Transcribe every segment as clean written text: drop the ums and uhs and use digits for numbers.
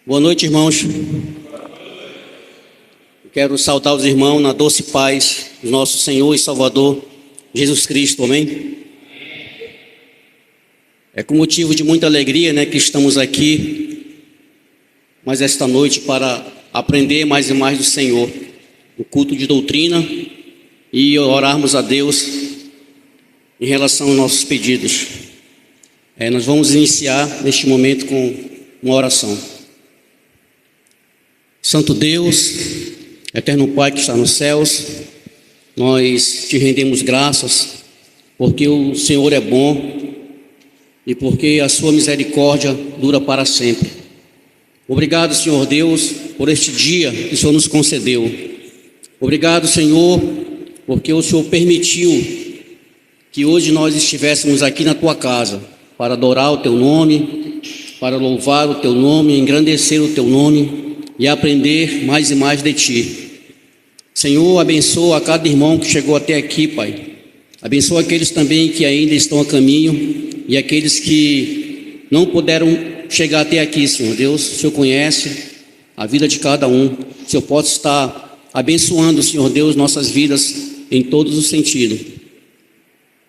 Boa noite, irmãos. Quero saudar os irmãos na doce paz do nosso Senhor e Salvador Jesus Cristo, amém? É com motivo de muita alegria, que estamos aqui, mas esta noite para aprender mais e mais do Senhor, o culto de doutrina e orarmos a Deus em relação aos nossos pedidos. Nós vamos iniciar neste momento com uma oração. Santo Deus, eterno Pai que está nos céus, nós te rendemos graças porque o Senhor é bom e porque a sua misericórdia dura para sempre. Obrigado, Senhor Deus, por este dia que o Senhor nos concedeu. Obrigado, Senhor, porque o Senhor permitiu que hoje nós estivéssemos aqui na tua casa para adorar o teu nome, para louvar o teu nome, engrandecer o teu nome e aprender mais e mais de ti. Senhor, abençoa a cada irmão que chegou até aqui, Pai. Abençoa aqueles também que ainda estão a caminho e aqueles que não puderam chegar até aqui, Senhor Deus. O Senhor conhece a vida de cada um. O Senhor pode estar abençoando, Senhor Deus, nossas vidas em todos os sentidos.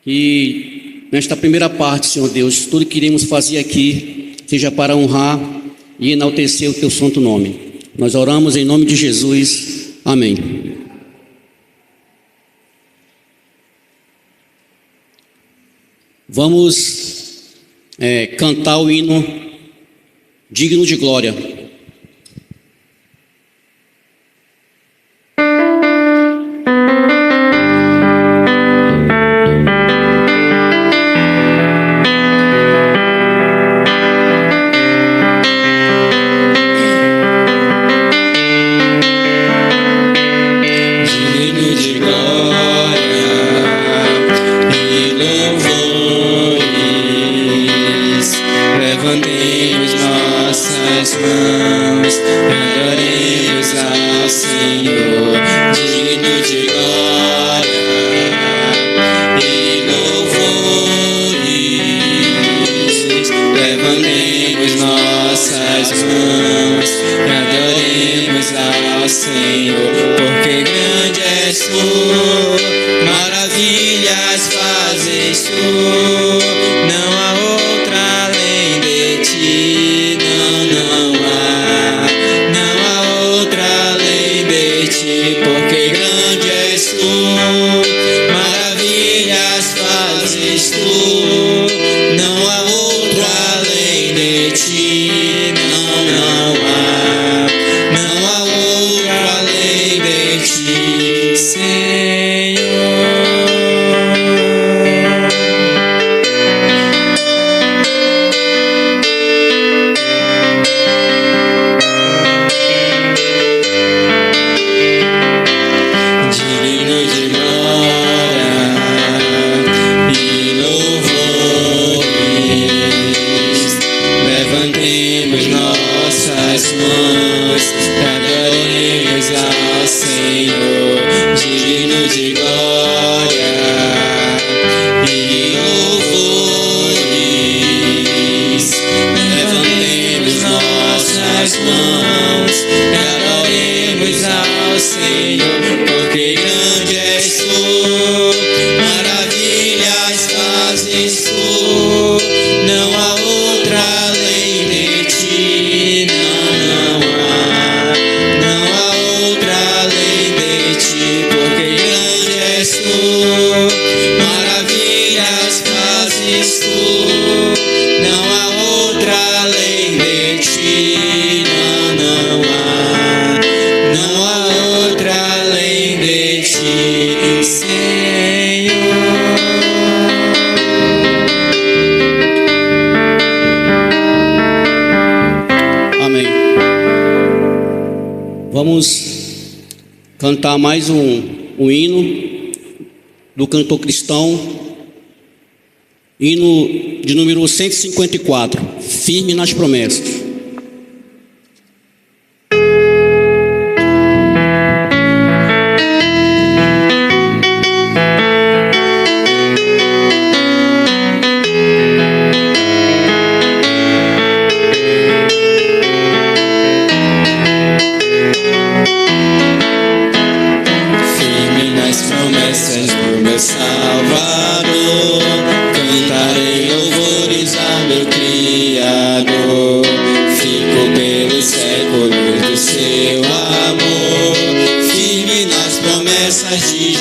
E nesta primeira parte, Senhor Deus, tudo que iremos fazer aqui seja para honrar e enaltecer o teu santo nome. Nós oramos em nome de Jesus. Amém. Vamos cantar o hino Digno de Glória. Vamos cantar mais um hino do cantor cristão, hino de número 154, Firme nas Promessas.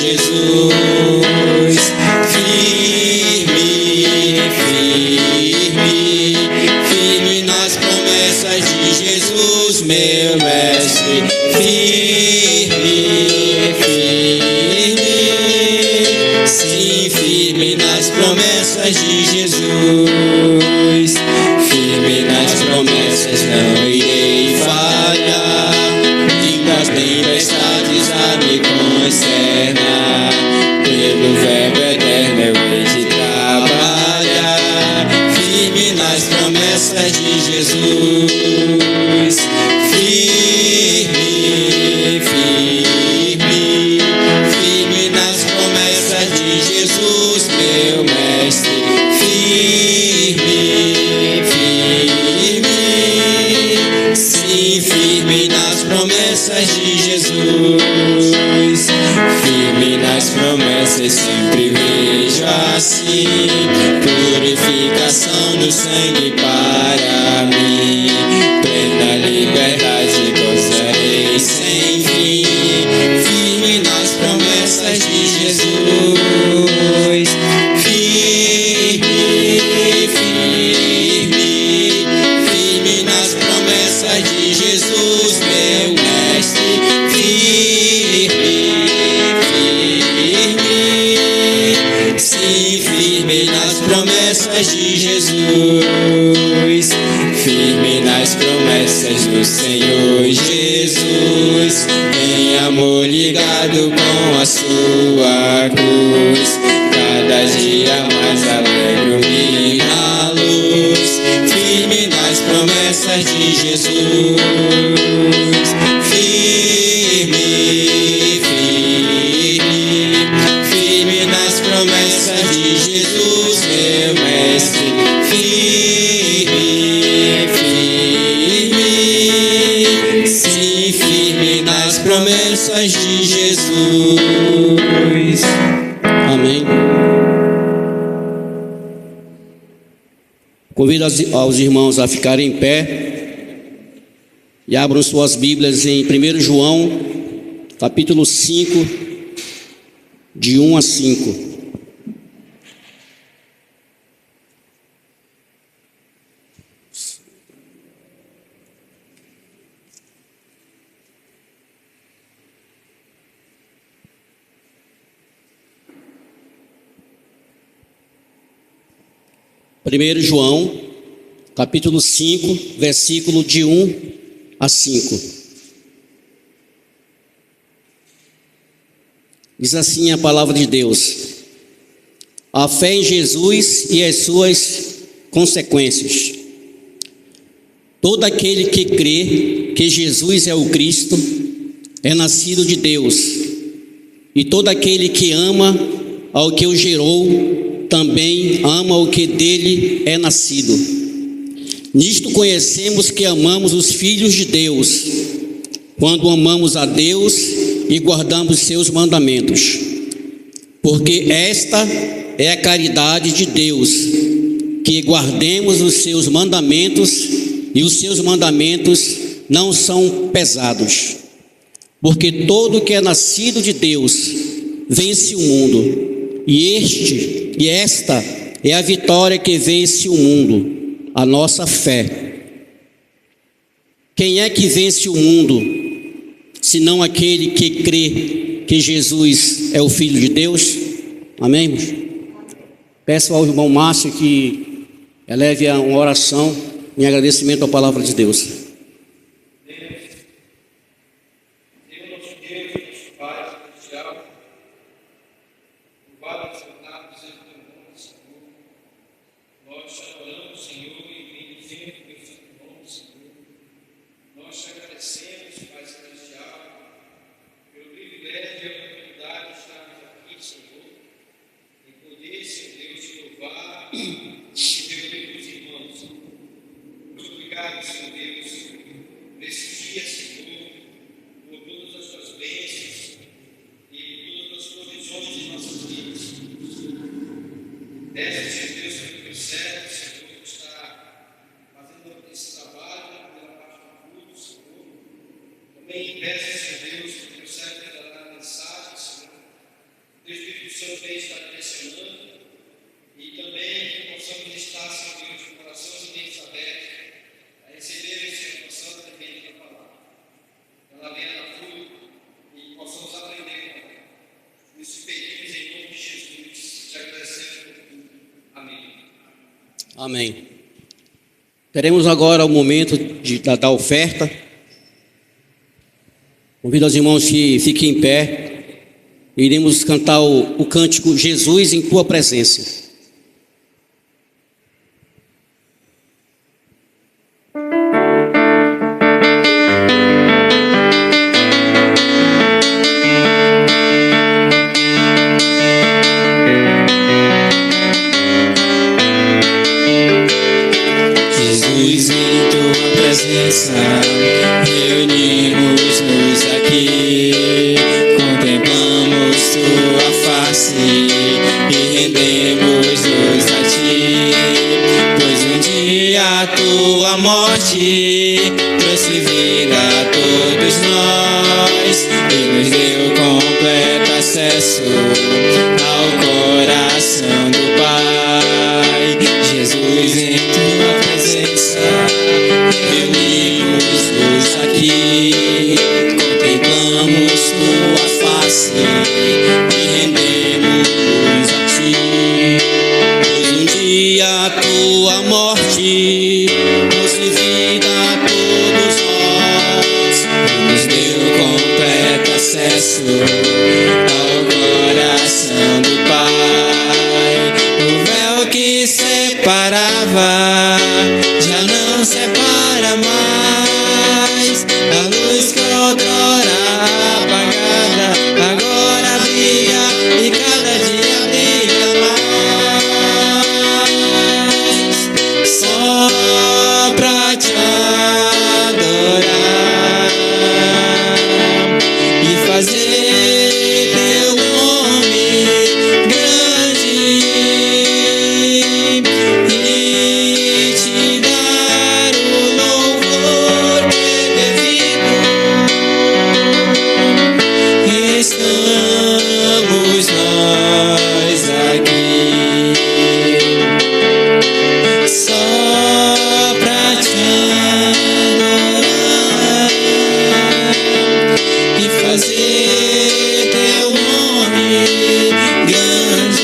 Jesus. Firme, firme, firme nas promessas de Jesus, meu mestre. Firme, firme, sim, firme nas promessas de Jesus. Firme nas promessas, não irei falhar. Das tempestades a me consternar, pelo verbo eterno eu hei de trabalhar. Firme nas promessas de Jesus. Firme, firme, firme nas promessas de Jesus, meu mestre. Firme, firme, sim, firme nas promessas de Jesus. Firme nas promessas, sempre vejo assim purificação no sangue para mim. Plena liberdade gozarei sem fim. Firme nas promessas de Jesus. Firme, firme, firme nas promessas de Jesus, meu mestre. Firme, firme, sim, firme nas promessas de Jesus. Firme nas promessas do Senhor Jesus. Em amor ligado com a sua cruz, cada dia mais alegro-me na luz. Firme nas promessas de Jesus. Firme, firme, firme nas promessas de Jesus, meu mestre. Firme, firme, sim, firme nas promessas de Jesus. Amém. Convido aos irmãos a ficarem em pé e abram suas Bíblias em 1 João, capítulo 5, de 1 a 5. Primeiro João, capítulo 5, versículo de 1 a 5. Diz assim a palavra de Deus: a fé em Jesus e as suas consequências. Todo aquele que crê que Jesus é o Cristo é nascido de Deus, e todo aquele que ama ao que o gerou também ama o que dele é nascido. Nisto conhecemos que amamos os filhos de Deus, quando amamos a Deus e guardamos seus mandamentos. Porque esta é a caridade de Deus, que guardemos os seus mandamentos, e os seus mandamentos não são pesados. Porque todo que é nascido de Deus vence o mundo, e esta é a vitória que vence o mundo, a nossa fé. Quem é que vence o mundo, senão aquele que crê que Jesus é o Filho de Deus? Amém, irmãos? Peço ao irmão Márcio que eleve uma oração em agradecimento à palavra de Deus. Senhor fez está direcionando e também que possamos estar, Senhor Deus, de corações e mentes abertos a receber, Senhor, a santa defesa da palavra. Ela venha dar fruto e possamos aprender com ela. Nos pedimos em nome de Jesus, te agradecemos por tudo. Amém. Amém. Teremos agora o momento da oferta. Convido os irmãos que fiquem em pé. Iremos cantar o cântico Jesus em Tua Presença. Jesus em Tua presença, reunimos-nos aqui, contemplamos Tua face e rendemos-nos a Ti, pois um dia a Tua morte trouxe vida a todos nós e nos deu completo acesso ao coração do Pai. Jesus em Tua presença, reunimos-nos aqui, contemplamos Tua face e rendemos-nos a Ti, pois um dia a Tua morte trouxe vida a todos nós e nos deu completo acesso ao coração do Pai. O véu que separava já não separa mais, a luz que outrora apagada agora brilha e cada dia brilha mais, só pra te adorar e fazer teu nome grande e te dar o louvor que é devido. Estamos nós aqui só pra te adorar e fazer teu nome grande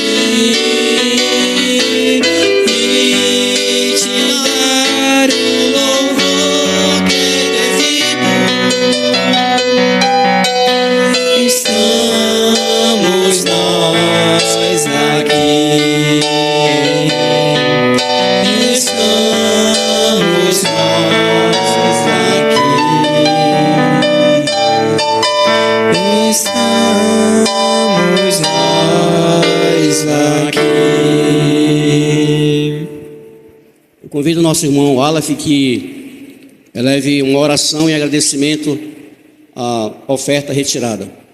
e te dar o louvor que é devido. Estamos nós aqui, estamos nós aqui, estamos nós aqui. Eu convido o nosso irmão Aleph que eleve uma oração e agradecimento à oferta retirada.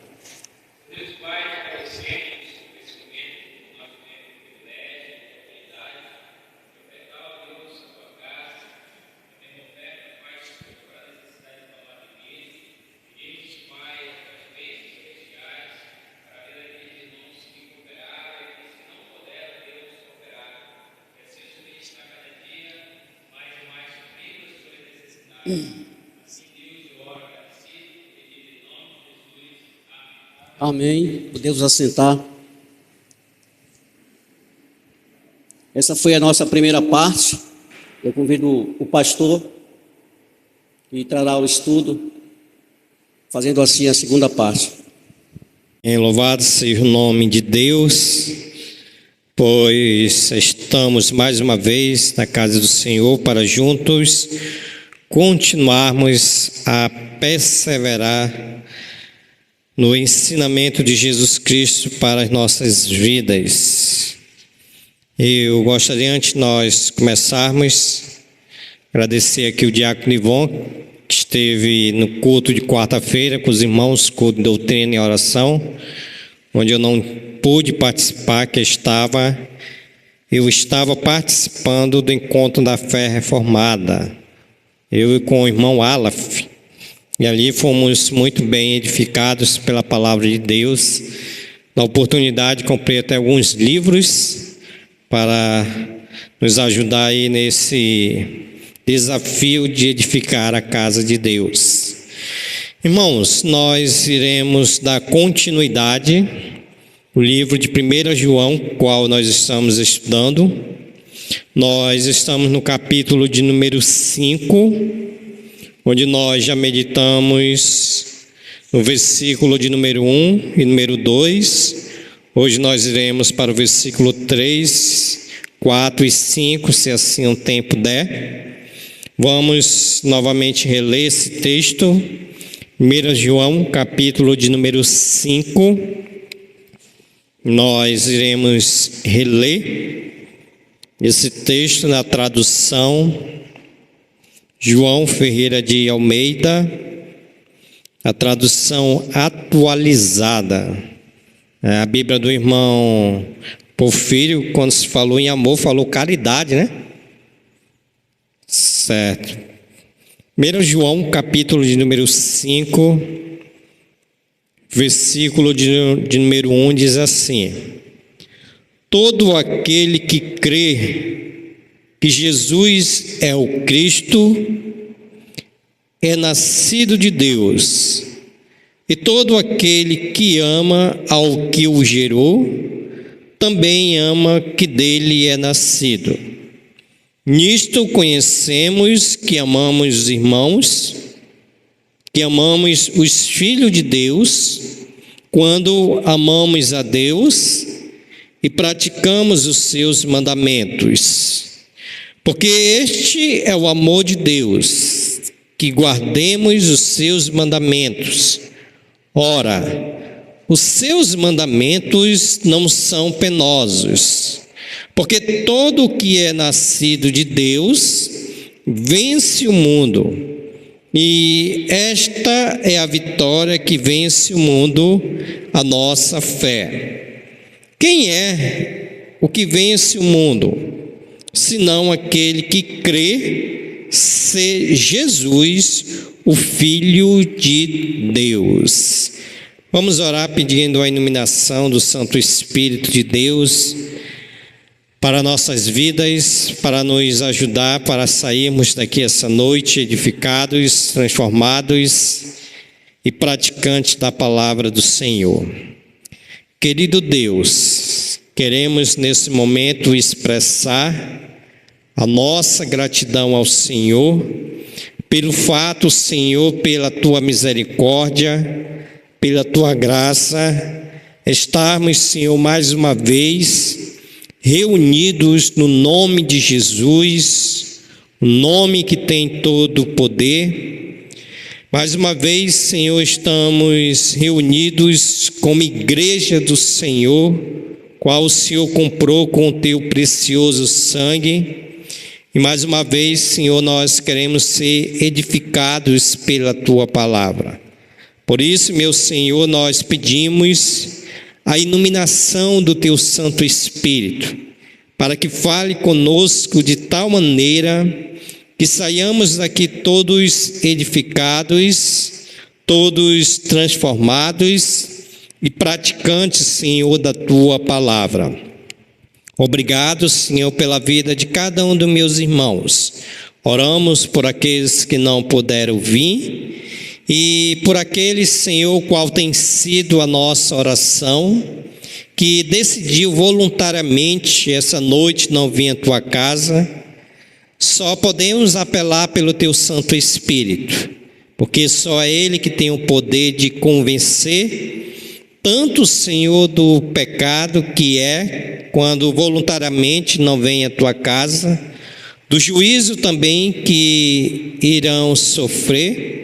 Amém. Podemos assentar. Essa foi a nossa primeira parte. Eu convido o pastor que trará o estudo, fazendo assim a segunda parte. Louvado seja o nome de Deus, pois estamos mais uma vez na casa do Senhor para juntos continuarmos a perseverar no ensinamento de Jesus Cristo para as nossas vidas. Eu gostaria, antes de nós começarmos, agradecer aqui o diácono Ivon, que esteve no culto de quarta-feira com os irmãos, culto de doutrina e oração, onde eu não pude participar, eu estava participando do encontro da fé reformada, eu e com o irmão Aleph, e ali fomos muito bem edificados pela palavra de Deus, Na oportunidade, comprei até alguns livros para nos ajudar aí nesse desafio de edificar a casa de Deus. Irmãos, nós iremos dar continuidade ao livro de 1 João, qual nós estamos estudando. Nós estamos no capítulo de número 5, onde nós já meditamos no versículo de número 1 e número 2. Hoje nós iremos para o versículo 3, 4 e 5, se assim o tempo der. Vamos novamente reler esse texto. 1 João, capítulo de número 5. Nós iremos reler esse texto na tradução João Ferreira de Almeida, a tradução atualizada. A Bíblia do irmão Porfírio, quando se falou em amor, falou caridade, né? Certo. 1 João, capítulo de número 5, versículo de número 1, diz assim: todo aquele que crê que Jesus é o Cristo é nascido de Deus, e todo aquele que ama ao que o gerou, também ama que dele é nascido. Nisto conhecemos que amamos os irmãos, que amamos os filhos de Deus, quando amamos a Deus e praticamos os seus mandamentos. Porque este é o amor de Deus, que guardemos os seus mandamentos. Ora, os seus mandamentos não são penosos, porque todo o que é nascido de Deus vence o mundo, e esta é a vitória que vence o mundo, a nossa fé. Quem é o que vence o mundo, senão aquele que crê ser Jesus, o Filho de Deus? Vamos orar pedindo a iluminação do Santo Espírito de Deus para nossas vidas, para nos ajudar, para sairmos daqui essa noite edificados, transformados e praticantes da palavra do Senhor. Querido Deus, queremos nesse momento expressar a nossa gratidão ao Senhor, pelo fato, Senhor, pela Tua misericórdia, pela Tua graça, estarmos, Senhor, mais uma vez reunidos no nome de Jesus, o nome que tem todo o poder. Mais uma vez, Senhor, estamos reunidos como igreja do Senhor, qual o Senhor comprou com o Teu precioso sangue. E mais uma vez, Senhor, nós queremos ser edificados pela Tua palavra. Por isso, meu Senhor, nós pedimos a iluminação do Teu Santo Espírito, para que fale conosco de tal maneira que saiamos daqui todos edificados, todos transformados e praticantes, Senhor, da Tua palavra. Obrigado, Senhor, pela vida de cada um dos meus irmãos. Oramos por aqueles que não puderam vir e por aqueles, Senhor, qual tem sido a nossa oração, que decidiu voluntariamente essa noite não vir à Tua casa. Só podemos apelar pelo Teu Santo Espírito, porque só é Ele que tem o poder de convencer tanto, Senhor, do pecado que é quando voluntariamente não vem à Tua casa, do juízo também que irão sofrer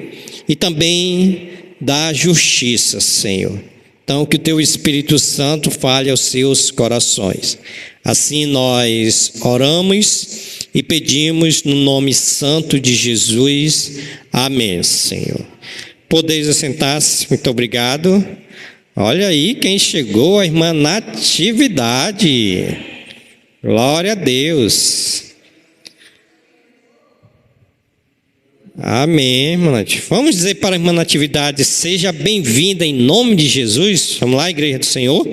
e também da justiça, Senhor. Então, que o Teu Espírito Santo fale aos seus corações. Assim nós oramos e pedimos no nome santo de Jesus. Amém, Senhor. Podeis assentar-se. Muito obrigado. Olha aí quem chegou, a irmã Natividade. Glória a Deus. Amém, irmã Natividade. Vamos dizer para a irmã Natividade, seja bem-vinda em nome de Jesus. Vamos lá, Igreja do Senhor.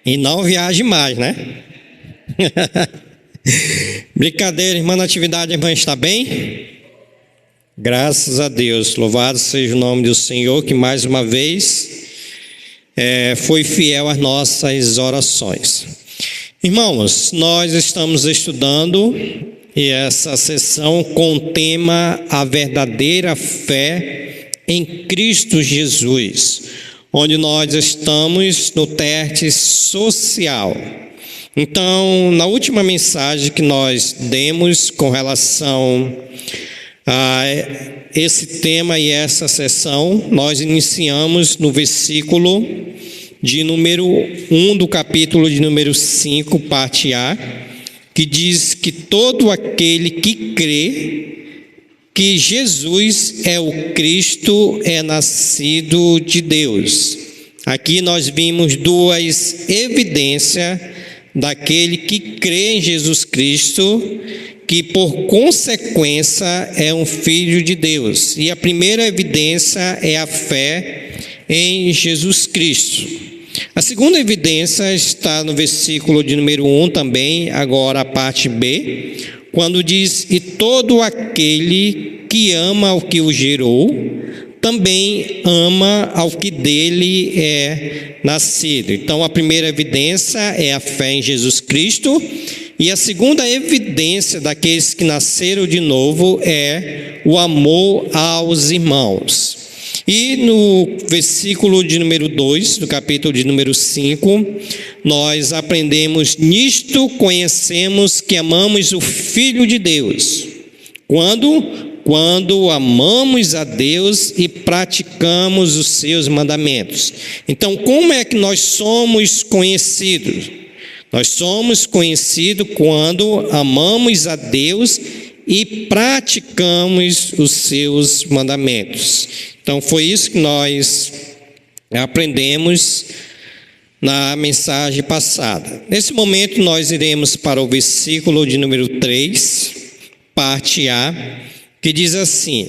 E não viaje mais, né? Brincadeira, irmã Natividade, a irmã está bem? Graças a Deus, louvado seja o nome do Senhor, que mais uma vez foi fiel às nossas orações. Irmãos, nós estamos estudando essa sessão com o tema A Verdadeira Fé em Cristo Jesus, onde nós estamos no teste social. Então, na última mensagem que nós demos com relação a esse tema e essa sessão, nós iniciamos no versículo de número 1 do capítulo de número 5, parte A, que diz que todo aquele que crê que Jesus é o Cristo é nascido de Deus. Aqui nós vimos duas evidências daquele que crê em Jesus Cristo, que por consequência é um filho de Deus. E a primeira evidência é a fé em Jesus Cristo. A segunda evidência está no versículo de número 1 também, agora a parte B, quando diz: e todo aquele que ama ao que o gerou, também ama ao que dele é nascido. Então, a primeira evidência é a fé em Jesus Cristo, e a segunda evidência daqueles que nasceram de novo é o amor aos irmãos. E no versículo de número 2, do capítulo de número 5, nós aprendemos: nisto conhecemos que amamos o Filho de Deus, quando amamos a Deus e praticamos os seus mandamentos. Então, como é que nós somos conhecidos? Nós somos conhecidos quando amamos a Deus e praticamos os seus mandamentos. Então, foi isso que nós aprendemos na mensagem passada. Nesse momento, nós iremos para o versículo de número 3, parte A, que diz assim: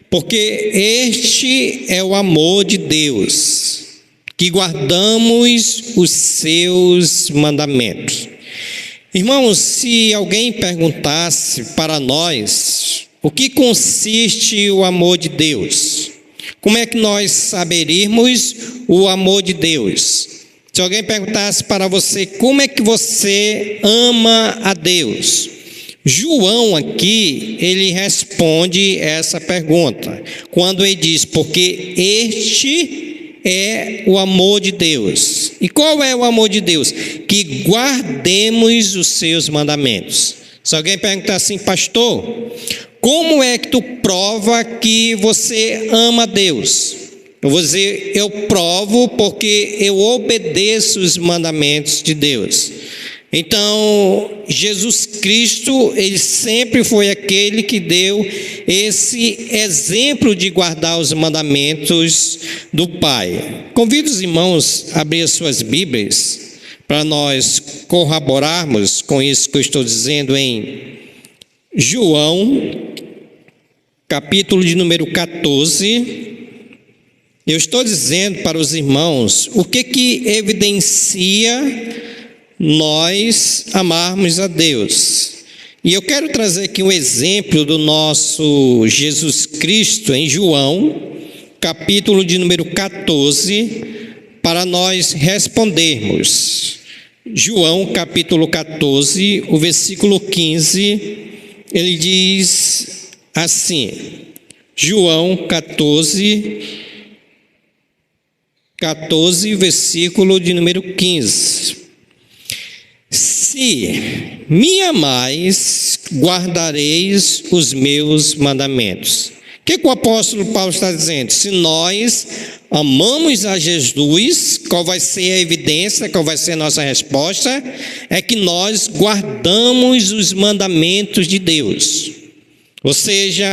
porque este é o amor de Deus, que guardamos os seus mandamentos. Irmãos, se alguém perguntasse para nós o que consiste o amor de Deus, como é que nós saberíamos o amor de Deus? Se alguém perguntasse para você como é que você ama a Deus, João aqui, ele responde essa pergunta, quando ele diz: porque este é o amor de Deus. E qual é o amor de Deus? Que guardemos os seus mandamentos. Se alguém perguntar assim: pastor, como é que tu prova que você ama a Deus? Eu vou dizer: eu provo porque eu obedeço os mandamentos de Deus. Então, Jesus Cristo, ele sempre foi aquele que deu esse exemplo de guardar os mandamentos do Pai. Convido os irmãos a abrir as suas Bíblias para nós corroborarmos com isso que eu estou dizendo em João, capítulo de número 14. Eu estou dizendo para os irmãos o que evidencia nós amarmos a Deus. E eu quero trazer aqui um exemplo do nosso Jesus Cristo em João, capítulo de número 14, para nós respondermos. João, capítulo 14, o versículo 15, ele diz assim, João 14, versículo de número 15. Se me amais, guardareis os meus mandamentos. O que o apóstolo Paulo está dizendo? Se nós amamos a Jesus, qual vai ser a evidência, qual vai ser a nossa resposta? É que nós guardamos os mandamentos de Deus. Ou seja,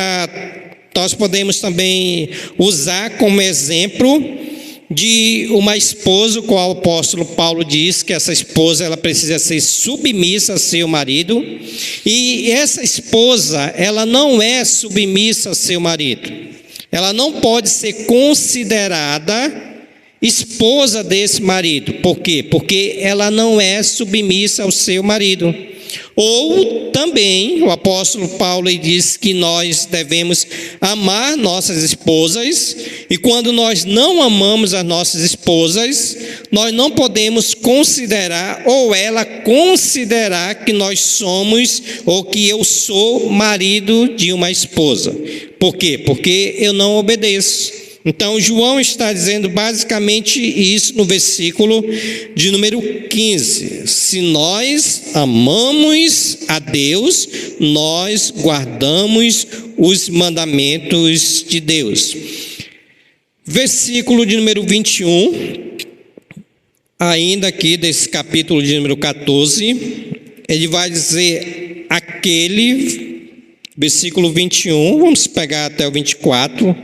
nós podemos também usar como exemplo de uma esposa, qual o apóstolo Paulo diz que essa esposa ela precisa ser submissa a seu marido, e essa esposa ela não é submissa a seu marido, ela não pode ser considerada esposa desse marido. Por quê? Porque ela não é submissa ao seu marido. Ou também o apóstolo Paulo diz que nós devemos amar nossas esposas, e quando nós não amamos as nossas esposas, nós não podemos considerar, ou ela considerar que nós somos, ou que eu sou marido de uma esposa. Por quê? Porque eu não obedeço. Então, João está dizendo basicamente isso no versículo de número 15. Se nós amamos a Deus, nós guardamos os mandamentos de Deus. Versículo de número 21, ainda aqui desse capítulo de número 14, ele vai dizer versículo 21, vamos pegar até o 24...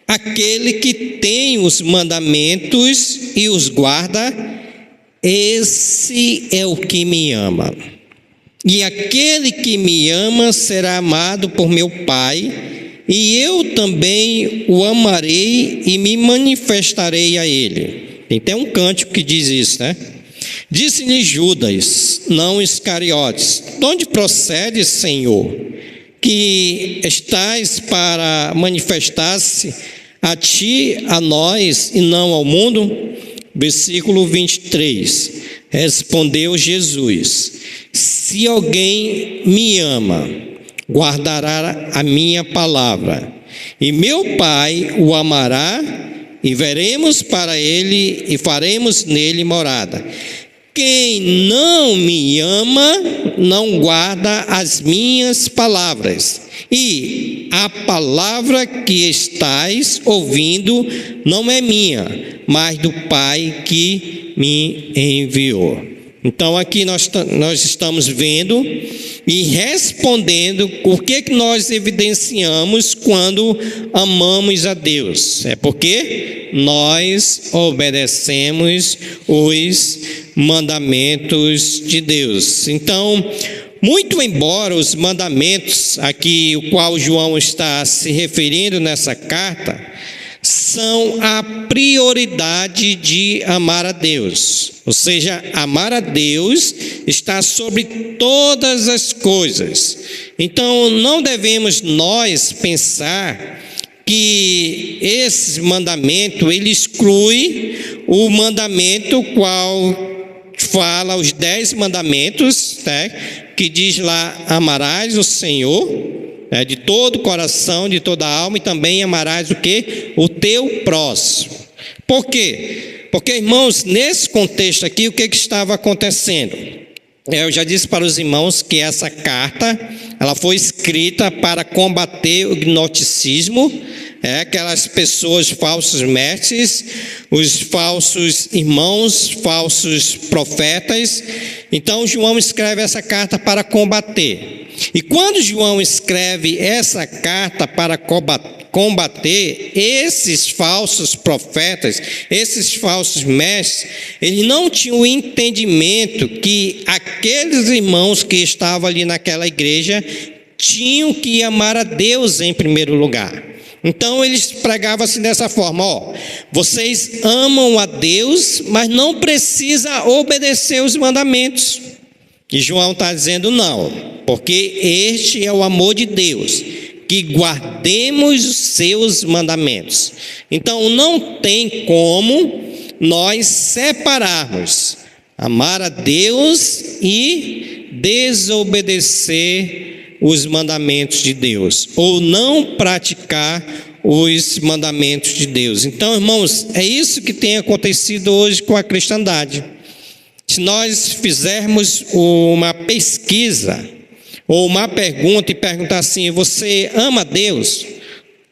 Aquele que tem os mandamentos e os guarda, esse é o que me ama. E aquele que me ama será amado por meu Pai, e eu também o amarei e me manifestarei a ele. Tem até um cântico que diz isso, né? Disse-lhe Judas, não Iscariotes: de onde procede, Senhor, que estás para manifestar-se a ti, a nós e não ao mundo? Versículo 23. Respondeu Jesus: se alguém me ama, guardará a minha palavra, e meu Pai o amará, e veremos para ele e faremos nele morada. Quem não me ama, não guarda as minhas palavras, e a palavra que estais ouvindo não é minha, mas do Pai que me enviou. Então aqui nós estamos vendo e respondendo o que nós evidenciamos quando amamos a Deus. É porque nós obedecemos os mandamentos de Deus. Então, muito embora os mandamentos aqui, o qual João está se referindo nessa carta, são a prioridade de amar a Deus. Ou seja, amar a Deus está sobre todas as coisas. Então, não devemos nós pensar que esse mandamento, ele exclui o mandamento qual fala os 10 mandamentos, né, que diz lá: amarás o Senhor de todo o coração, de toda a alma, e também amarás o quê? O teu próximo. Por quê? Porque, irmãos, nesse contexto aqui, o que estava acontecendo? Eu já disse para os irmãos que essa carta, ela foi escrita para combater o gnosticismo, aquelas pessoas, falsos mestres, os falsos irmãos, falsos profetas. Então João escreve essa carta para combater. E quando João escreve essa carta para combater esses falsos profetas, esses falsos mestres, ele não tinha o entendimento que aqueles irmãos que estavam ali naquela igreja tinham que amar a Deus em primeiro lugar. Então eles pregavam assim dessa forma: vocês amam a Deus, mas não precisa obedecer os mandamentos. E João está dizendo não, porque este é o amor de Deus, que guardemos os seus mandamentos. Então não tem como nós separarmos amar a Deus e desobedecer os mandamentos de Deus, ou não praticar os mandamentos de Deus. Então, irmãos, é isso que tem acontecido hoje com a cristandade. Se nós fizermos uma pesquisa ou uma pergunta e perguntar assim: você ama a Deus?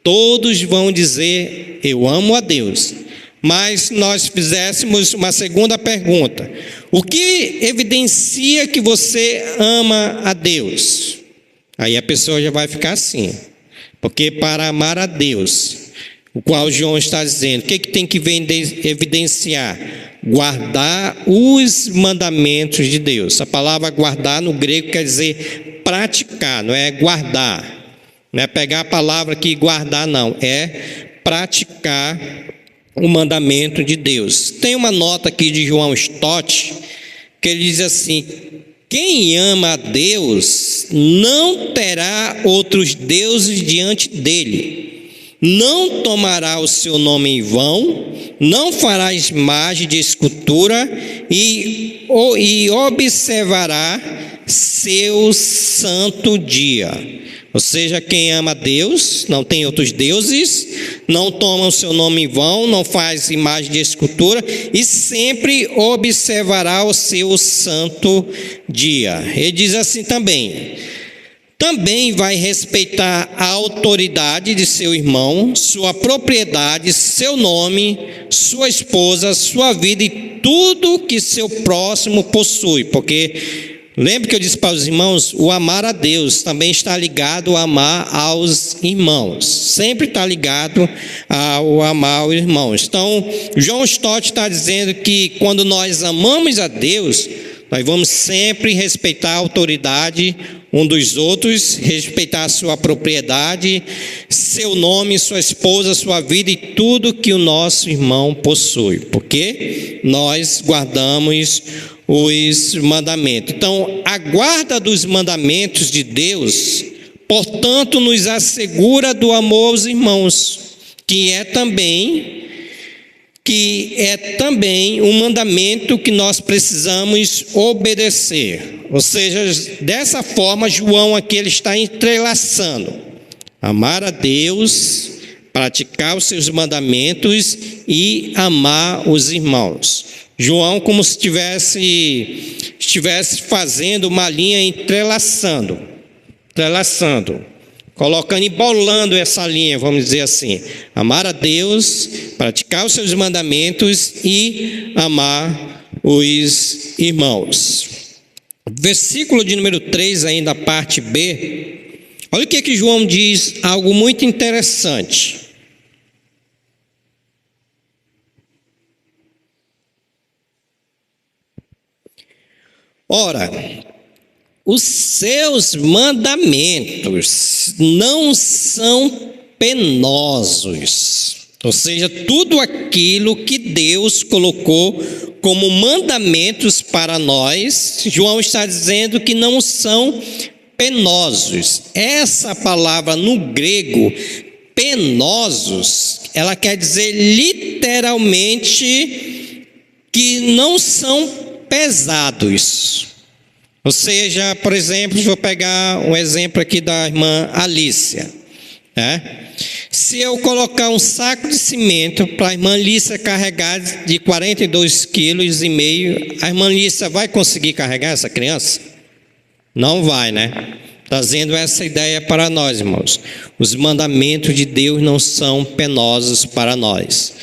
Todos vão dizer: eu amo a Deus. Mas nós fizéssemos uma segunda pergunta: o que evidencia que você ama a Deus? Aí a pessoa já vai ficar assim, porque para amar a Deus, o qual João está dizendo. O que tem que evidenciar? Guardar os mandamentos de Deus. A palavra guardar no grego quer dizer praticar, não é guardar. Não é pegar a palavra aqui e guardar, não. É praticar o mandamento de Deus. Tem uma nota aqui de João Stott, que ele diz assim: quem ama a Deus não terá outros deuses diante dele. Não tomará o seu nome em vão, não fará imagem de escultura e observará seu santo dia. Ou seja, quem ama a Deus, não tem outros deuses, não toma o seu nome em vão, não faz imagem de escultura e sempre observará o seu santo dia. Ele diz assim também: também vai respeitar a autoridade de seu irmão, sua propriedade, seu nome, sua esposa, sua vida e tudo que seu próximo possui. Porque, lembra que eu disse para os irmãos, o amar a Deus também está ligado ao amar aos irmãos. Sempre está ligado ao amar aos irmãos. Então, João Stott está dizendo que quando nós amamos a Deus, nós vamos sempre respeitar a autoridade um dos outros, respeitar a sua propriedade, seu nome, sua esposa, sua vida e tudo que o nosso irmão possui, porque nós guardamos os mandamentos. Então, a guarda dos mandamentos de Deus, portanto, nos assegura do amor aos irmãos, que é também um mandamento que nós precisamos obedecer. Ou seja, dessa forma, João aqui ele está entrelaçando amar a Deus, praticar os seus mandamentos e amar os irmãos. João como se estivesse fazendo uma linha entrelaçando, colocando, embolando essa linha, vamos dizer assim: amar a Deus, praticar os seus mandamentos e amar os irmãos. Versículo de número 3, ainda a parte B, olha o que João diz, algo muito interessante. Ora, os seus mandamentos não são penosos. Ou seja, tudo aquilo que Deus colocou como mandamentos para nós, João está dizendo que não são penosos. Essa palavra no grego, penosos, ela quer dizer literalmente que não são pesados. Ou seja, por exemplo, vou pegar um exemplo aqui da irmã Alícia, né? Se eu colocar um saco de cimento para a irmã Alícia carregar de 42,5 kg, a irmã Alícia vai conseguir carregar essa criança? Não vai, né? Trazendo essa ideia para nós, irmãos. Os mandamentos de Deus não são penosos para nós.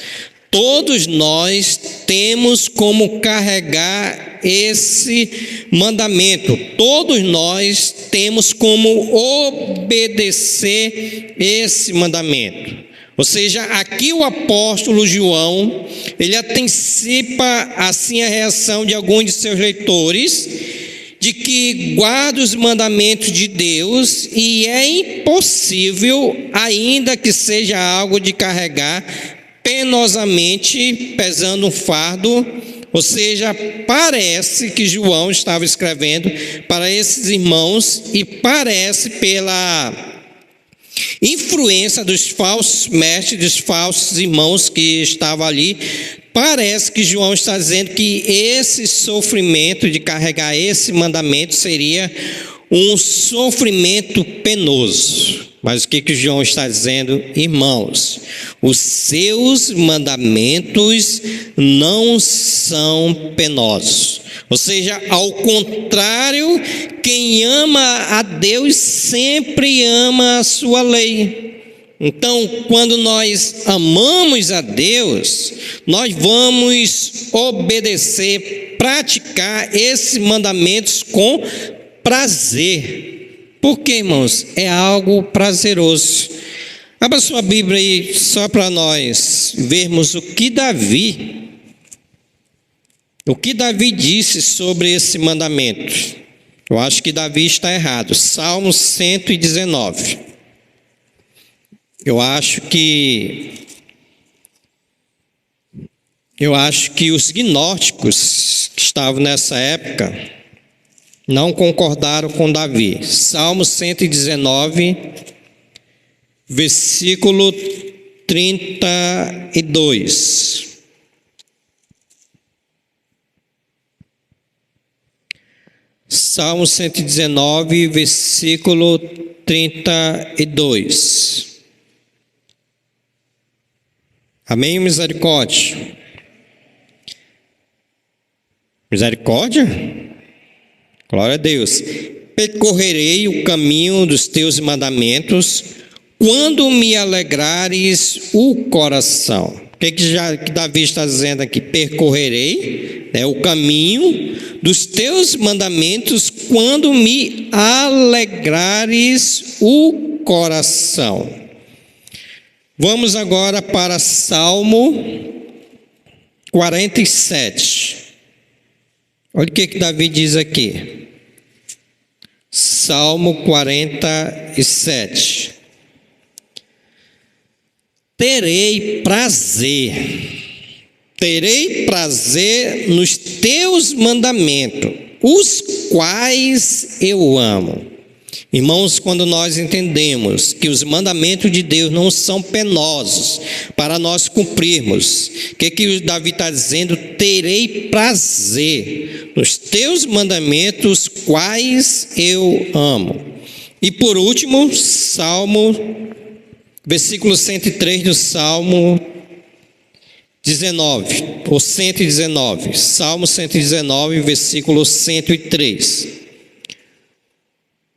Todos nós temos como carregar esse mandamento. Todos nós temos como obedecer esse mandamento. Ou seja, aqui o apóstolo João, ele antecipa assim a reação de alguns de seus leitores, de que guarda os mandamentos de Deus e é impossível, ainda que seja algo de carregar penosamente, pesando um fardo. Ou seja, parece que João estava escrevendo para esses irmãos e parece, pela influência dos falsos mestres, dos falsos irmãos que estavam ali, parece que João está dizendo que esse sofrimento de carregar esse mandamento seria um sofrimento penoso. Mas o que João está dizendo? Irmãos, os seus mandamentos não são penosos. Ou seja, ao contrário, quem ama a Deus sempre ama a sua lei. Então, quando nós amamos a Deus, nós vamos obedecer, praticar esses mandamentos com prazer. Por quê, irmãos? É algo prazeroso. Abra sua Bíblia aí, só para nós vermos o que Davi disse sobre esse mandamento. Eu acho que Davi está errado. Salmo 119. Eu acho que os gnósticos que estavam nessa época não concordaram com Davi. Salmo 119, versículo 32. Salmo 119, versículo 32. Amém, misericórdia? Misericórdia? Glória a Deus. Percorrerei o caminho dos teus mandamentos quando me alegrares o coração. O que Davi está dizendo aqui? Percorrerei o caminho dos teus mandamentos quando me alegrares o coração. Vamos agora para Salmo 47. Olha o que Davi diz aqui. Salmo 47. Terei prazer nos teus mandamentos, os quais eu amo. Irmãos, quando nós entendemos que os mandamentos de Deus não são penosos para nós cumprirmos, o que Davi está dizendo? Terei prazer nos teus mandamentos, os quais eu amo. E por último, versículo 103 do Salmo 19, ou 119. Salmo 119, versículo 103.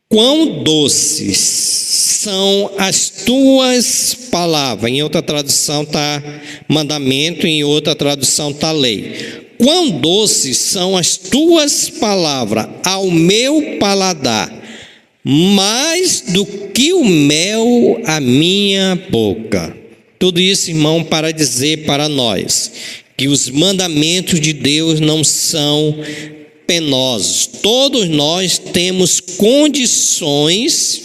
Quão doces são as tuas palavras. Em outra tradução está mandamento, em outra tradução está lei. Quão doces são as tuas palavras ao meu paladar, mais do que o mel à minha boca. Tudo isso, irmão, para dizer para nós que os mandamentos de Deus não são penosos. Todos nós temos condições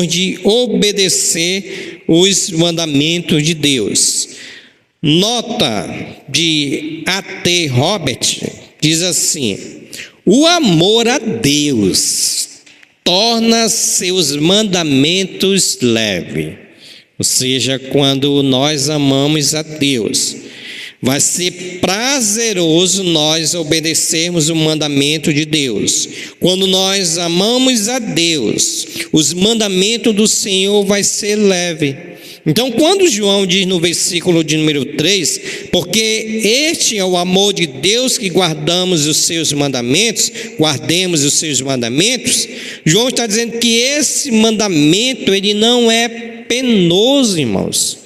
de obedecer os mandamentos de Deus. Nota de A.T. Robert diz assim: o amor a Deus torna seus mandamentos leves. Ou seja, quando nós amamos a Deus, vai ser prazeroso nós obedecermos o mandamento de Deus. Quando nós amamos a Deus, os mandamentos do Senhor vai ser leve. Então, quando João diz no versículo de número 3, porque este é o amor de Deus que guardemos os seus mandamentos, João está dizendo que esse mandamento, ele não é penoso, irmãos.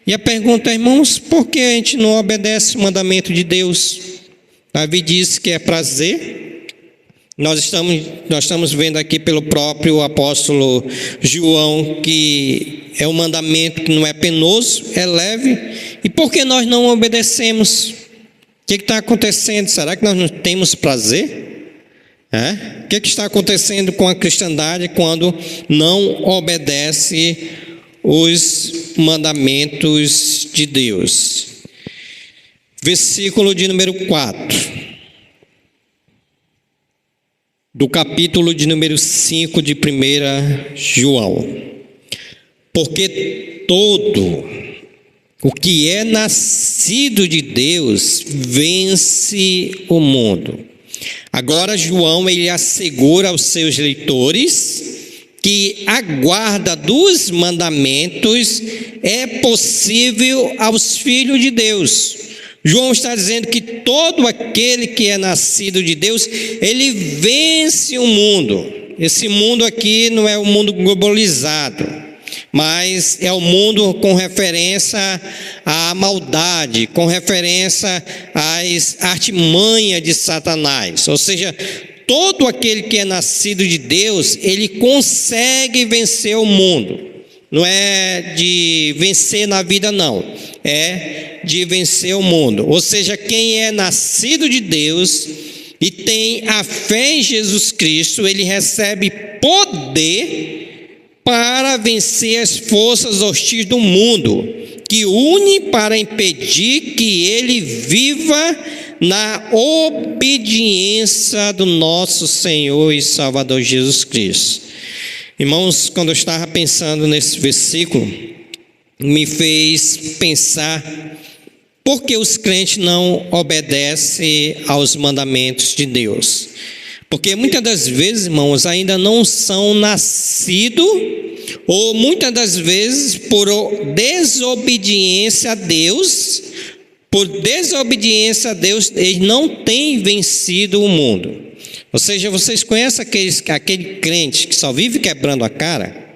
E a pergunta, irmãos, por que a gente não obedece o mandamento de Deus? Davi disse que é prazer. Nós estamos vendo aqui pelo próprio apóstolo João que é um mandamento que não é penoso, é leve. E por que nós não obedecemos? O que está acontecendo? Será que nós não temos prazer? O que está acontecendo com a cristandade quando não obedece os mandamentos de Deus? Versículo de número 4 do capítulo de número 5 de 1 João. Porque todo o que é nascido de Deus vence o mundo. Agora João, ele assegura aos seus leitores que a guarda dos mandamentos é possível aos filhos de Deus. João está dizendo que todo aquele que é nascido de Deus, ele vence o mundo. Esse mundo aqui não é um mundo globalizado, mas é o mundo com referência à maldade, com referência às artimanhas de Satanás. Ou seja, todo aquele que é nascido de Deus, ele consegue vencer o mundo. Não é de vencer na vida, não. É de vencer o mundo. Ou seja, quem é nascido de Deus e tem a fé em Jesus Cristo, ele recebe poder para vencer as forças hostis do mundo, que une para impedir que ele viva na obediência do nosso Senhor e Salvador Jesus Cristo. Irmãos, quando eu estava pensando nesse versículo, me fez pensar por que os crentes não obedecem aos mandamentos de Deus. Porque muitas das vezes, irmãos, ainda não são nascidos, ou muitas das vezes por desobediência a Deus, eles não têm vencido o mundo. Ou seja, vocês conhecem aquele crente que só vive quebrando a cara?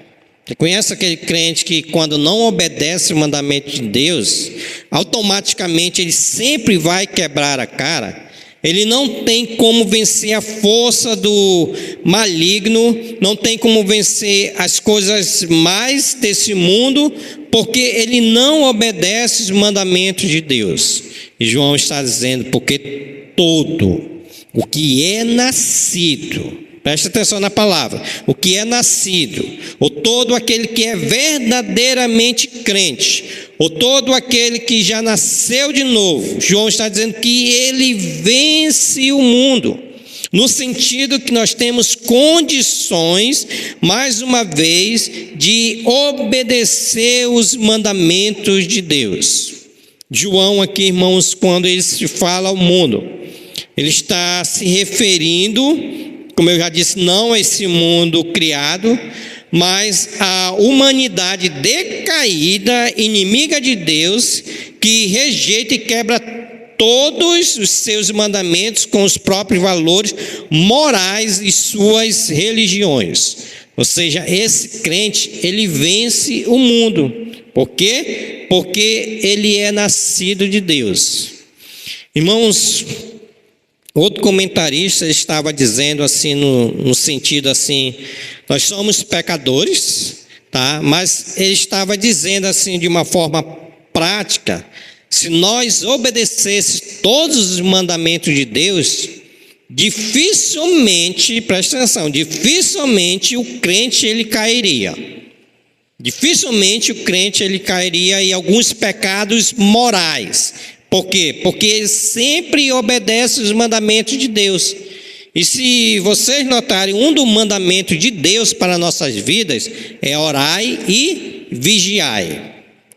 Você conhece aquele crente que quando não obedece o mandamento de Deus, automaticamente ele sempre vai quebrar a cara? Ele não tem como vencer a força do maligno, não tem como vencer as coisas mais desse mundo, porque ele não obedece os mandamentos de Deus. E João está dizendo, porque todo o que é nascido, preste atenção na palavra, o que é nascido, ou todo aquele que é verdadeiramente crente, ou todo aquele que já nasceu de novo, João está dizendo que ele vence o mundo, no sentido que nós temos condições, mais uma vez, de obedecer os mandamentos de Deus. João aqui, irmãos, quando ele se fala ao mundo, ele está se referindo, como eu já disse, não a esse mundo criado, mas a humanidade decaída, inimiga de Deus, que rejeita e quebra todos os seus mandamentos com os próprios valores morais e suas religiões. Ou seja, esse crente, ele vence o mundo. Por quê? Porque ele é nascido de Deus. Irmãos, outro comentarista estava dizendo assim, no sentido assim, nós somos pecadores, tá? Mas ele estava dizendo assim de uma forma prática, se nós obedecêssemos todos os mandamentos de Deus, dificilmente, presta atenção, dificilmente o crente ele cairia. Dificilmente o crente ele cairia em alguns pecados morais. Por quê? Porque ele sempre obedece os mandamentos de Deus. E se vocês notarem, um dos mandamentos de Deus para nossas vidas é orai e vigiai.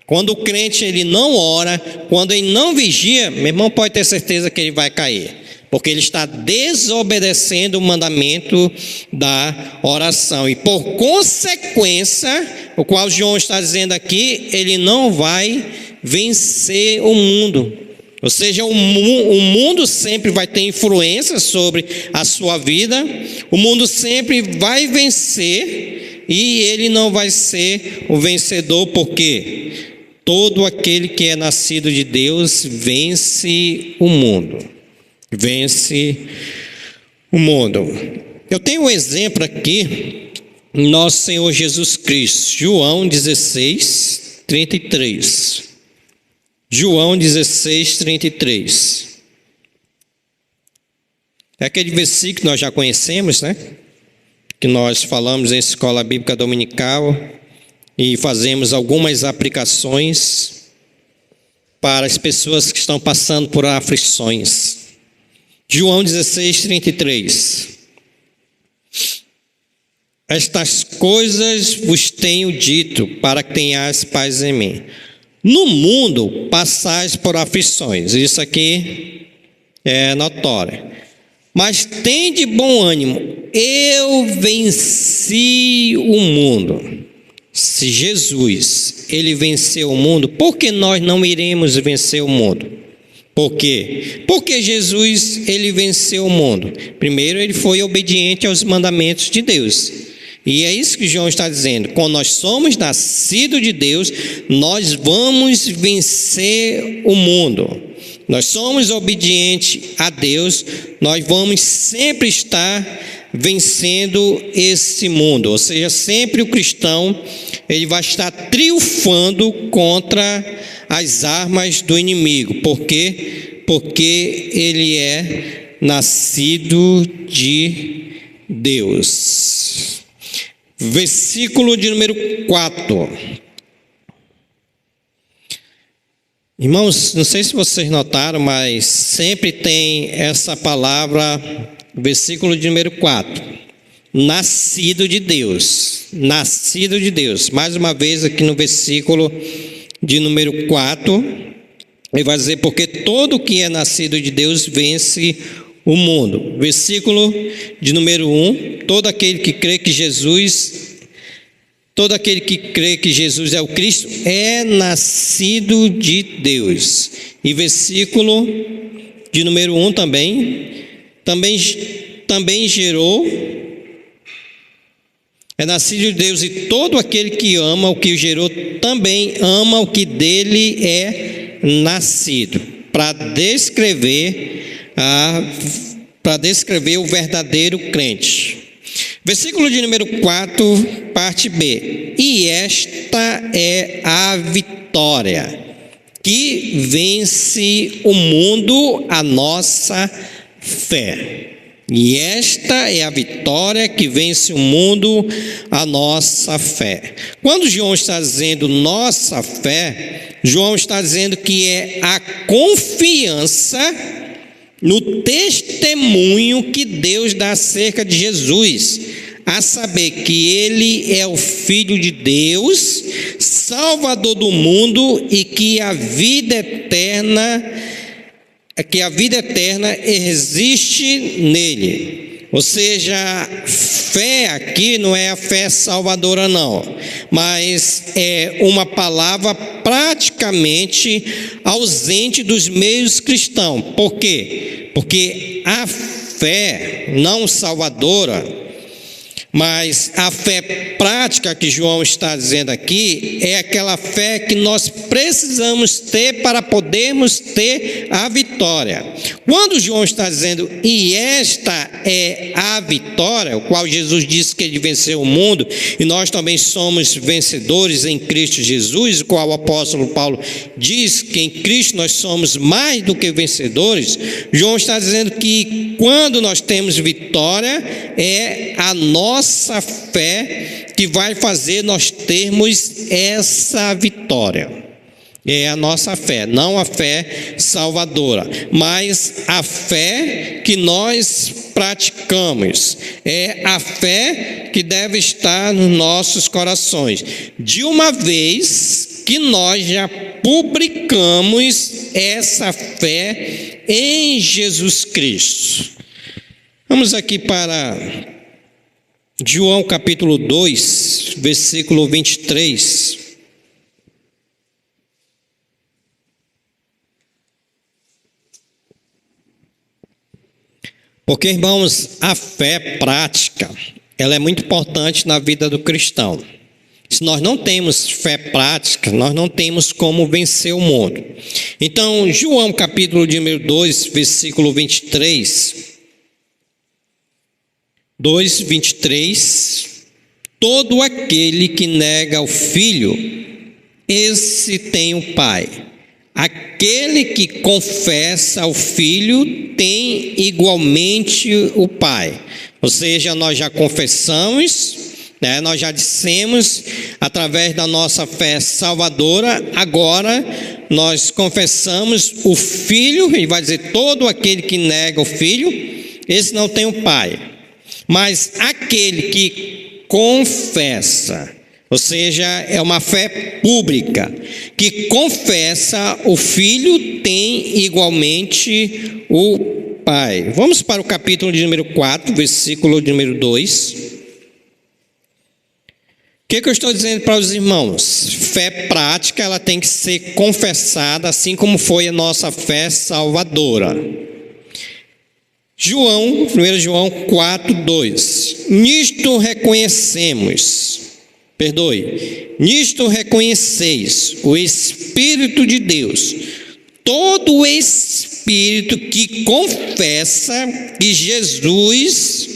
Quando o crente ele não ora, quando ele não vigia, meu irmão pode ter certeza que ele vai cair. Porque ele está desobedecendo o mandamento da oração. E por consequência, o qual João está dizendo aqui, ele não vai vencer o mundo. Ou seja, o mundo sempre vai ter influência sobre a sua vida, o mundo sempre vai vencer e ele não vai ser o vencedor, porque todo aquele que é nascido de Deus vence o mundo. Vence o mundo. Eu tenho um exemplo aqui, nosso Senhor Jesus Cristo, João 16, 33. João 16, 33. É aquele versículo que nós já conhecemos, né? Que nós falamos em escola bíblica dominical e fazemos algumas aplicações para as pessoas que estão passando por aflições. João 16, 33. Estas coisas vos tenho dito, para que tenhais paz em mim. No mundo passais por aflições, isso aqui é notório. Mas tende bom ânimo, eu venci o mundo. Se Jesus, ele venceu o mundo, por que nós não iremos vencer o mundo? Por quê? Porque Jesus, ele venceu o mundo. Primeiro, ele foi obediente aos mandamentos de Deus. E é isso que João está dizendo. Quando nós somos nascidos de Deus, nós vamos vencer o mundo. nós somos obedientes a Deus, nós vamos sempre estar vencendo esse mundo. Ou seja, sempre o cristão ele vai estar triunfando contra as armas do inimigo. Por quê? Porque ele é nascido de Deus. Versículo de número 4. Irmãos, não sei se vocês notaram, mas sempre tem essa palavra, versículo de número 4. Nascido de Deus. Nascido de Deus. Mais uma vez aqui no versículo de número 4, ele vai dizer, porque todo que é nascido de Deus vence o mundo. Versículo de número 1, todo aquele que crê que Jesus é o Cristo é nascido de Deus. E versículo de número 1 também gerou, é nascido de Deus, e todo aquele que ama o que o gerou também ama o que dele é nascido, para descrever o verdadeiro crente. Versículo de número 4, parte B. E esta é a vitória que vence o mundo, a nossa fé. E esta é a vitória que vence o mundo, a nossa fé. Quando João está dizendo nossa fé, João está dizendo que é a confiança no testemunho que Deus dá acerca de Jesus, a saber que Ele é o Filho de Deus, Salvador do mundo, e que a vida eterna existe nele. Ou seja, fé aqui não é a fé salvadora não, mas é uma palavra praticamente ausente dos meios cristãos. Por quê? Porque a fé não salvadora, mas a fé prática que João está dizendo aqui é aquela fé que nós precisamos ter para podermos ter a vitória. Quando João está dizendo, e esta é a vitória, o qual Jesus disse que ele venceu o mundo, e nós também somos vencedores em Cristo Jesus, o qual o apóstolo Paulo diz que em Cristo nós somos mais do que vencedores, João está dizendo que quando nós temos vitória, é a nossa fé que vai fazer nós termos essa vitória. É a nossa fé, não a fé salvadora, mas a fé que nós praticamos. É a fé que deve estar nos nossos corações. De uma vez que nós já publicamos essa fé em Jesus Cristo. Vamos aqui para João capítulo 2, versículo 23. Porque, irmãos, a fé prática, ela é muito importante na vida do cristão. Se nós não temos fé prática, nós não temos como vencer o mundo. Então, João capítulo de número 2, versículo 23... 2:23, todo aquele que nega o Filho, esse tem o Pai. Aquele que confessa o Filho tem igualmente o Pai. Ou seja, nós já confessamos, nós já dissemos através da nossa fé salvadora, agora nós confessamos o Filho, ele vai dizer, todo aquele que nega o Filho, esse não tem o Pai. Mas aquele que confessa, ou seja, é uma fé pública, que confessa o Filho tem igualmente o Pai. Vamos para o capítulo de número 4, versículo de número 2. O que eu estou dizendo para os irmãos? Fé prática, ela tem que ser confessada, assim como foi a nossa fé salvadora. 1 João 4, 2. Nisto reconheceis o Espírito de Deus. todo espírito que confessa que Jesus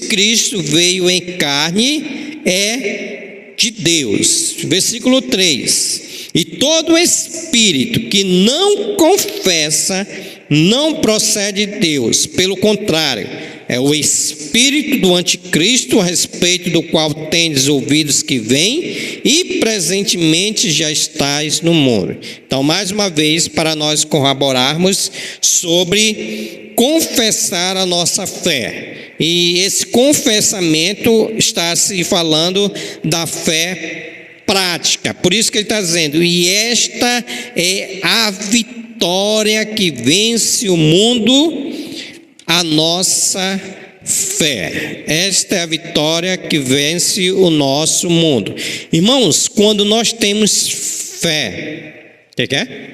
Cristo veio em carne é de Deus. Versículo 3. E todo espírito que não confessa não procede de Deus, pelo contrário, é o espírito do anticristo, a respeito do qual tendes ouvidos que vem, e presentemente já estáis no mundo. Então, mais uma vez, para nós corroborarmos sobre confessar a nossa fé. E esse confessamento está se falando da fé prática. Por isso que ele está dizendo, e esta é a vitória que vence o mundo, a nossa fé. Esta é a vitória que vence o nosso mundo. Irmãos, quando nós temos fé, o que é?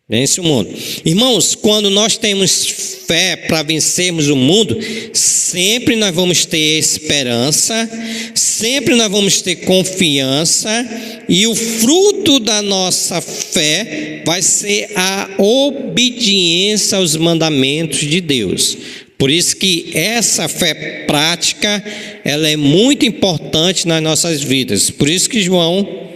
Vence o mundo. Irmãos, quando nós temos fé para vencermos o mundo, sempre nós vamos ter esperança, sempre nós vamos ter confiança, e o fruto da nossa fé vai ser a obediência aos mandamentos de Deus. Por isso que essa fé prática, ela é muito importante nas nossas vidas. Por isso que João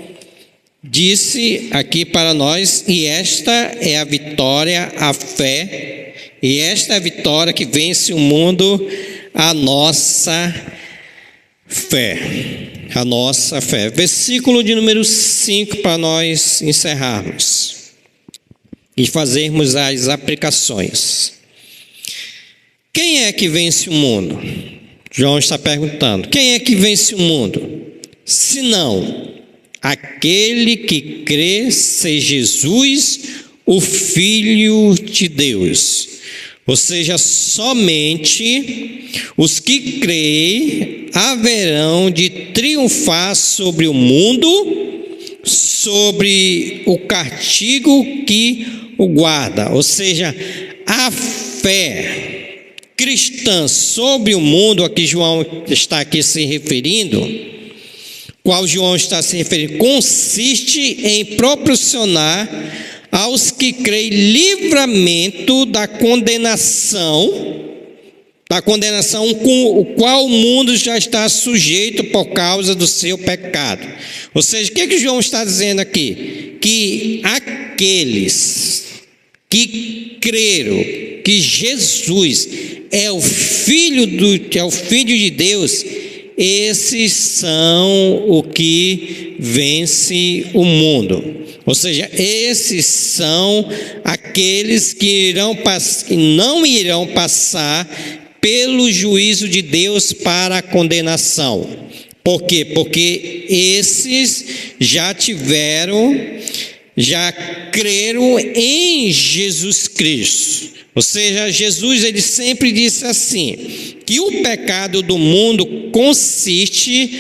disse aqui para nós, e esta é a vitória, a fé, e esta é a vitória que vence o mundo, a nossa fé. A nossa fé. Versículo de número 5 para nós encerrarmos e fazermos as aplicações. Quem é que vence o mundo? João está perguntando. Quem é que vence o mundo? Senão aquele que crê ser Jesus, o Filho de Deus. Ou seja, somente os que creem haverão de triunfar sobre o mundo, sobre o castigo que o guarda. Ou seja, a fé cristã sobre o mundo, a que João está aqui se referindo, qual João está se referindo, consiste em proporcionar aos que creem livramento da condenação com o qual o mundo já está sujeito por causa do seu pecado. Ou seja, o que João está dizendo aqui? Que aqueles que creram que Jesus é o Filho de Deus, esses são o que vence o mundo. Ou seja, esses são aqueles que não irão passar pelo juízo de Deus para a condenação. Por quê? Porque esses já creram em Jesus Cristo. Ou seja, Jesus ele sempre disse assim, que o pecado do mundo consiste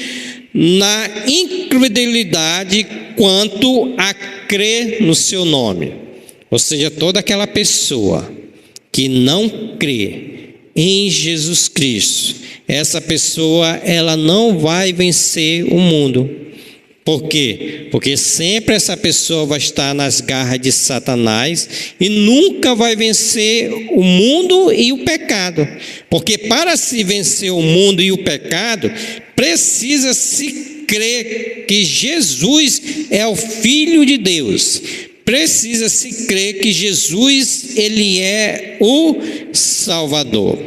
na incredulidade quanto a crer no seu nome. Ou seja, toda aquela pessoa que não crê em Jesus Cristo, essa pessoa ela não vai vencer o mundo. Por quê? Porque sempre essa pessoa vai estar nas garras de Satanás e nunca vai vencer o mundo e o pecado. Porque para se vencer o mundo e o pecado, precisa se crer que Jesus é o Filho de Deus. Precisa se crer que Jesus ele é o Salvador.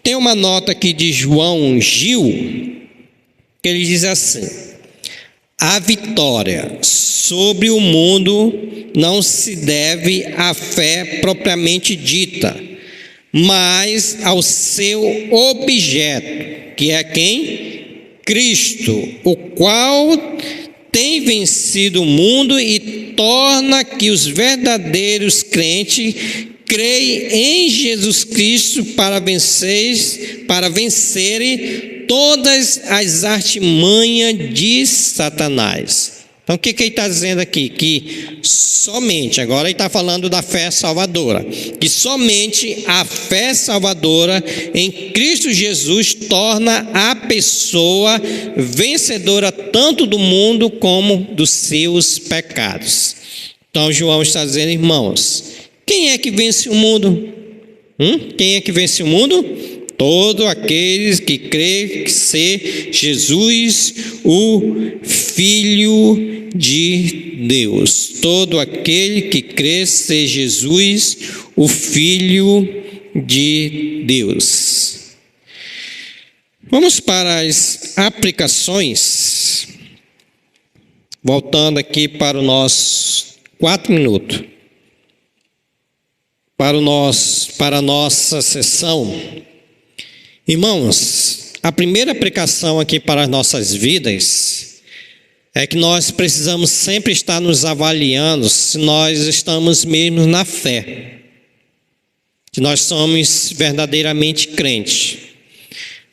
Tem uma nota aqui de João Gil, que ele diz assim: a vitória sobre o mundo não se deve à fé propriamente dita, mas ao seu objeto, que é quem? Cristo, o qual tem vencido o mundo e torna que os verdadeiros crentes creem em Jesus Cristo para vencerem todas as artimanhas de Satanás. Então, o que ele está dizendo aqui? Que somente, agora ele está falando da fé salvadora, que somente a fé salvadora em Cristo Jesus torna a pessoa vencedora tanto do mundo como dos seus pecados. Então, João está dizendo, irmãos, quem é que vence o mundo? Quem é que vence o mundo? Todos aqueles que creem ser Jesus, o Filho de Deus. Todo aquele que crê ser Jesus, o Filho de Deus. Vamos para as aplicações. Voltando aqui para o nosso 4 minutos. Para a nossa sessão. Irmãos, a primeira aplicação aqui para as nossas vidas é que nós precisamos sempre estar nos avaliando se nós estamos mesmo na fé, se nós somos verdadeiramente crentes.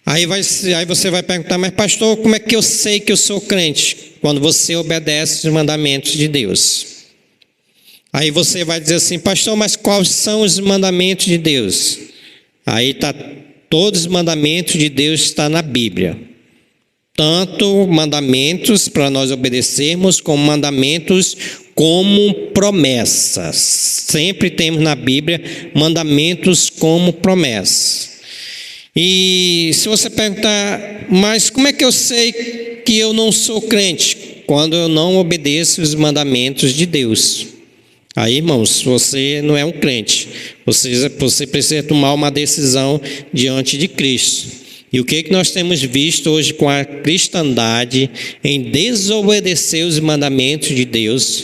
Aí você vai perguntar, mas pastor, como é que eu sei que eu sou crente? Quando você obedece os mandamentos de Deus. Aí você vai dizer assim, pastor, mas quais são os mandamentos de Deus? Aí está, todos os mandamentos de Deus estão na Bíblia. Tanto mandamentos para nós obedecermos, como mandamentos como promessas. Sempre temos na Bíblia mandamentos como promessas. E se você perguntar, mas como é que eu sei que eu não sou crente? Quando eu não obedeço os mandamentos de Deus. Aí, irmãos, você não é um crente. Você precisa tomar uma decisão diante de Cristo. E o que nós temos visto hoje com a cristandade em desobedecer os mandamentos de Deus?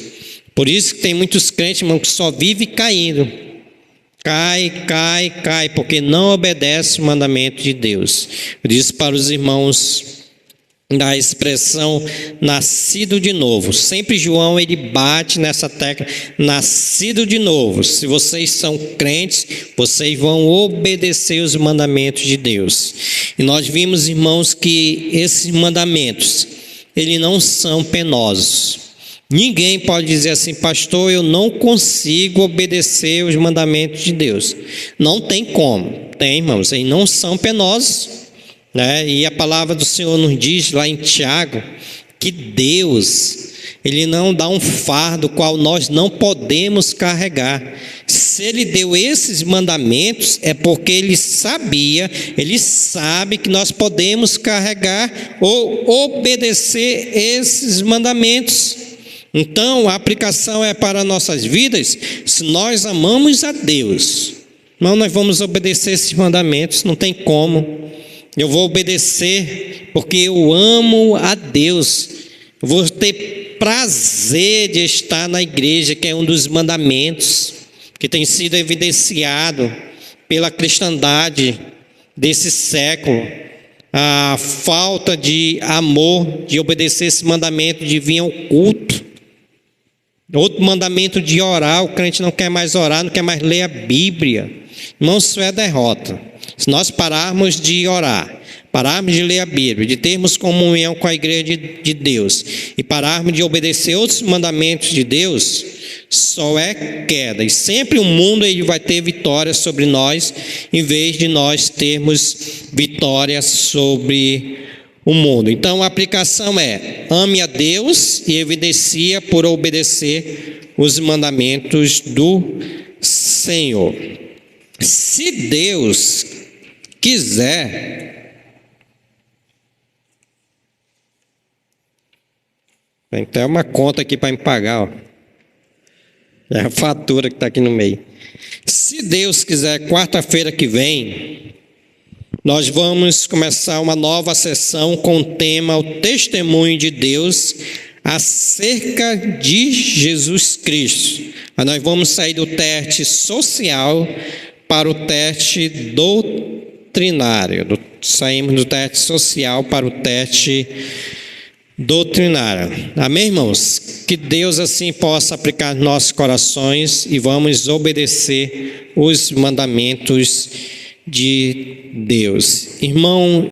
Por isso que tem muitos crentes, irmãos, que só vivem caindo. Cai, porque não obedece o mandamento de Deus. Eu disse para os irmãos da expressão nascido de novo. Sempre João ele bate nessa tecla, nascido de novo. Se vocês são crentes, vocês vão obedecer os mandamentos de Deus. E nós vimos, irmãos, que esses mandamentos, eles não são penosos. Ninguém pode dizer assim, pastor, eu não consigo obedecer os mandamentos de Deus. Não tem como. Tem, irmãos, eles não são penosos. E a palavra do Senhor nos diz lá em Tiago que Deus, Ele não dá um fardo qual nós não podemos carregar. Se Ele deu esses mandamentos é porque Ele sabe que nós podemos carregar ou obedecer esses mandamentos. Então a aplicação é para nossas vidas. Se nós amamos a Deus, não, nós vamos obedecer esses mandamentos, não tem como. Eu vou obedecer porque eu amo a Deus. Eu vou ter prazer de estar na igreja, que é um dos mandamentos que tem sido evidenciado pela cristandade desse século. A falta de amor, de obedecer esse mandamento de vir ao culto. Outro mandamento de orar, o crente não quer mais orar, não quer mais ler a Bíblia. Irmãos, isso é derrota. Se nós pararmos de orar, pararmos de ler a Bíblia, de termos comunhão com a igreja de Deus e pararmos de obedecer outros mandamentos de Deus, só é queda. E sempre o mundo ele vai ter vitória sobre nós, em vez de nós termos vitória sobre o mundo. Então a aplicação é: ame a Deus e evidencia por obedecer os mandamentos do Senhor. Se Deus quiser, tem até uma conta aqui para me pagar, ó. É a fatura que está aqui no meio. Se Deus quiser, quarta-feira que vem, nós vamos começar uma nova sessão com o tema O Testemunho de Deus acerca de Jesus Cristo. Mas nós vamos sair do teste social para o teste doutrinário. Saímos do teste social para o teste doutrinário. Amém, irmãos? Que Deus assim possa aplicar nos nossos corações e vamos obedecer os mandamentos de Deus. Irmão,